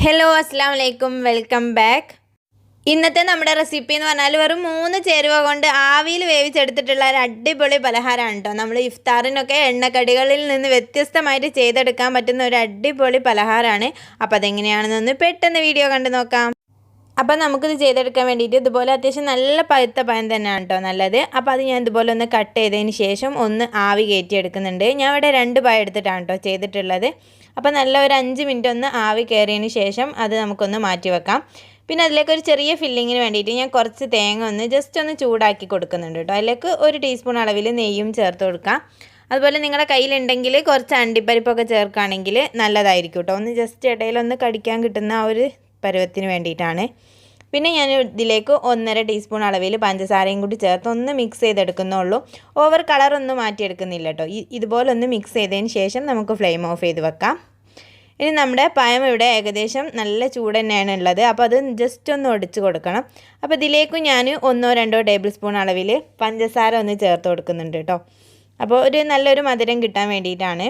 Hello അസ്സാം വലൈക്കും welcome back. ഇന്നത്തെ നമ്മുടെ റെസിപ്പി എന്ന് പറഞ്ഞാൽ വെറും 3 ചേരുവ കൊണ്ട് ആവിയിൽ വേവിച്ചെടുത്തിട്ടുള്ള ഒരു അടിപൊളി പലഹാരമാണ് കേട്ടോ. നമ്മൾ ഇഫ്താറിനൊക്കെ എണ്ണക്കടികളിൽ നിന്ന് വ്യത്യസ്തമായിട്ട് ചെയ്തെടുക്കാൻ പറ്റുന്ന ഒരു അടിപൊളി പലഹാരമാണ്. അപ്പോൾ അതെങ്ങനെയാണെന്നൊന്ന് പെട്ടെന്ന് വീഡിയോ കണ്ട് നോക്കാം. അപ്പോൾ നമുക്കിത് ചെയ്തെടുക്കാൻ വേണ്ടിയിട്ട് ഇതുപോലെ അത്യാവശ്യം നല്ല പഴുത്ത പഴം തന്നെയാണ് കേട്ടോ നല്ലത്. അപ്പോൾ അത് ഞാൻ ഇതുപോലെ ഒന്ന് കട്ട് ചെയ്തതിന് ശേഷം ഒന്ന് ആവി കയറ്റി എടുക്കുന്നുണ്ട്. ഞാൻ ഇവിടെ 2 പഴം എടുത്തിട്ടാണ് കേട്ടോ ചെയ്തിട്ടുള്ളത്. അപ്പോൾ നല്ല ഒരു 5 മിനിറ്റ് ഒന്ന് ആവി കയറിയതിന് ശേഷം അത് നമുക്കൊന്ന് മാറ്റി വെക്കാം. പിന്നെ അതിലേക്ക് ഒരു ചെറിയ ഫില്ലിങ്ങിന് വേണ്ടിയിട്ട് ഞാൻ കുറച്ച് തേങ്ങ ഒന്ന് ജസ്റ്റ് ഒന്ന് ചൂടാക്കി കൊടുക്കുന്നുണ്ട് കേട്ടോ. അതിലേക്ക് 1 ടീസ്പൂൺ അളവിൽ നെയ്യും ചേർത്ത് കൊടുക്കാം. അതുപോലെ നിങ്ങളുടെ കയ്യിലുണ്ടെങ്കിൽ കുറച്ച് അണ്ടിപ്പരിപ്പൊക്കെ ചേർക്കുകയാണെങ്കിൽ നല്ലതായിരിക്കും കേട്ടോ. ഒന്ന് ജസ്റ്റ് ഇടയിലൊന്ന് കടിക്കാൻ കിട്ടുന്ന ആ ഒരു പരുവത്തിന് വേണ്ടിയിട്ടാണ്. പിന്നെ ഞാൻ ഇതിലേക്ക് 1.5 ടീസ്പൂൺ അളവിൽ പഞ്ചസാരയും കൂടി ചേർത്ത് ഒന്ന് മിക്സ് ചെയ്തെടുക്കുന്നുള്ളൂ. ഓവർ കളറൊന്നും മാറ്റിയെടുക്കുന്നില്ല കേട്ടോ. ഇതുപോലെ ഒന്ന് മിക്സ് ചെയ്തതിന് ശേഷം നമുക്ക് ഫ്ലെയിം ഓഫ് ചെയ്ത് വെക്കാം. ഇനി നമ്മുടെ പഴം ഇവിടെ ഏകദേശം നല്ല ചൂട് തന്നെയാണ് ഉള്ളത്. അപ്പോൾ അത് ജസ്റ്റ് ഒന്ന് ഒടിച്ച് കൊടുക്കണം. അപ്പോൾ ഇതിലേക്ക് ഞാൻ 1-2 ടേബിൾ സ്പൂൺ അളവിൽ പഞ്ചസാര ഒന്ന് ചേർത്ത് കൊടുക്കുന്നുണ്ട് കേട്ടോ. അപ്പോൾ ഒരു നല്ലൊരു മധുരം കിട്ടാൻ വേണ്ടിയിട്ടാണ്.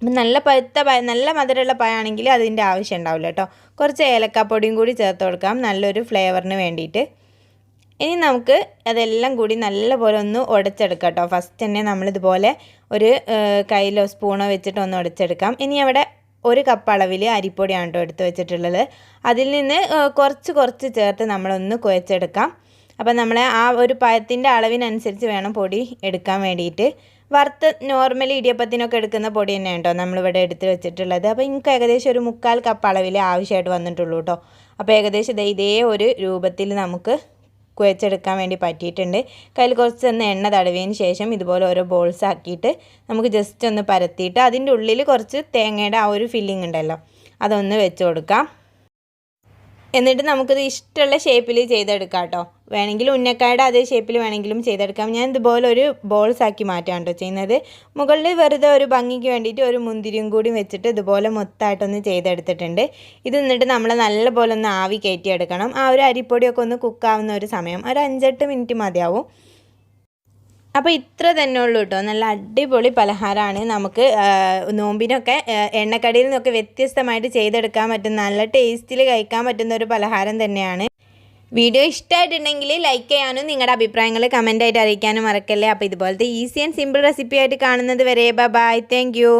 നല്ല പഴുത്ത നല്ല മധുരമുള്ള പഴമാണെങ്കിൽ അതിൻ്റെ ആവശ്യം ഉണ്ടാവില്ല കേട്ടോ. കുറച്ച് ഏലക്കാപ്പൊടിയും കൂടി ചേർത്ത് കൊടുക്കാം നല്ലൊരു ഫ്ലേവറിന് വേണ്ടിയിട്ട്. ഇനി നമുക്ക് അതെല്ലാം കൂടി നല്ലപോലെ ഒന്ന് ഉടച്ചെടുക്കാം കേട്ടോ. ഫസ്റ്റ് തന്നെ നമ്മളിതുപോലെ ഒരു കയ്യിലോ സ്പൂണോ വെച്ചിട്ട് ഒന്ന് ഉടച്ചെടുക്കാം. ഇനി അവിടെ 1 കപ്പ് അളവിൽ അരിപ്പൊടിയാണ് കേട്ടോ എടുത്ത് വെച്ചിട്ടുള്ളത്. അതിൽ നിന്ന് കുറച്ച് ചേർത്ത് നമ്മളൊന്ന് കുഴച്ചെടുക്കാം. അപ്പോൾ നമ്മൾ ആ ഒരു പഴത്തിൻ്റെ അളവിനനുസരിച്ച് വേണം പൊടി എടുക്കാൻ വേണ്ടിയിട്ട്. വറുത്ത് നോർമലി ഇടിയപ്പത്തിനൊക്കെ എടുക്കുന്ന പൊടി തന്നെയാണ് കേട്ടോ നമ്മളിവിടെ എടുത്ത് വെച്ചിട്ടുള്ളത്. അപ്പോൾ എനിക്ക് ഏകദേശം ഒരു 3/4 കപ്പ് അളവിൽ ആവശ്യമായിട്ട് വന്നിട്ടുള്ളൂ കേട്ടോ. അപ്പോൾ ഏകദേശം ഇതേ ഒരു രൂപത്തിൽ നമുക്ക് കുഴച്ചെടുക്കാൻ വേണ്ടി പറ്റിയിട്ടുണ്ട്. കയ്യിൽ കുറച്ചൊന്ന് എണ്ണ തടവിയതിന് ശേഷം ഇതുപോലെ ഓരോ ബോൾസ് ആക്കിയിട്ട് നമുക്ക് ജസ്റ്റ് ഒന്ന് പരത്തിയിട്ട് അതിൻ്റെ ഉള്ളിൽ കുറച്ച് തേങ്ങയുടെ ആ ഒരു ഫില്ലിംഗ് ഉണ്ടല്ലോ അതൊന്ന് വെച്ച് കൊടുക്കാം. എന്നിട്ട് നമുക്കിത് ഇഷ്ടമുള്ള ഷേപ്പിൽ ചെയ്തെടുക്കാം കേട്ടോ. വേണമെങ്കിൽ ഉന്നക്കായുടെ അതേ ഷേപ്പിൽ വേണമെങ്കിലും ചെയ്തെടുക്കാം. ഞാൻ ഇതുപോലെ ഒരു ബോൾസ് ആക്കി മാറ്റാണ് കേട്ടോ ചെയ്യുന്നത്. മുകളിൽ വെറുതെ ഒരു ഭംഗിക്ക് വേണ്ടിയിട്ട് ഒരു മുന്തിരിയും കൂടി വെച്ചിട്ട് ഇതുപോലെ മൊത്തമായിട്ടൊന്ന് ചെയ്തെടുത്തിട്ടുണ്ട്. ഇത് എന്നിട്ട് നമ്മൾ നല്ലപോലെ ഒന്ന് ആവി കയറ്റിയെടുക്കണം. ആ ഒരു അരിപ്പൊടിയൊക്കെ ഒന്ന് കുക്കാവുന്ന ഒരു സമയം ഒരു 5-8 മിനിറ്റ് മതിയാവും. അപ്പോൾ ഇത്ര തന്നെ ഉള്ളൂ കേട്ടോ. നല്ല അടിപൊളി പലഹാരമാണ്. നമുക്ക് നോമ്പിനൊക്കെ എണ്ണക്കടിയിൽ നിന്നൊക്കെ വ്യത്യസ്തമായിട്ട് ചെയ്തെടുക്കാൻ പറ്റുന്ന നല്ല ടേസ്റ്റിൽ കഴിക്കാൻ പറ്റുന്ന ഒരു പലഹാരം തന്നെയാണ്. വീഡിയോ ഇഷ്ടമായിട്ടുണ്ടെങ്കിൽ ലൈക്ക് ചെയ്യാനും നിങ്ങളുടെ അഭിപ്രായങ്ങൾ കമൻ്റായിട്ട് അറിയിക്കാനും മറക്കല്ലേ. അപ്പോൾ ഇതുപോലത്തെ ഈസി ആൻഡ് സിമ്പിൾ റെസിപ്പി ആയിട്ട് കാണുന്നത് വരെ ബൈ. Thank you.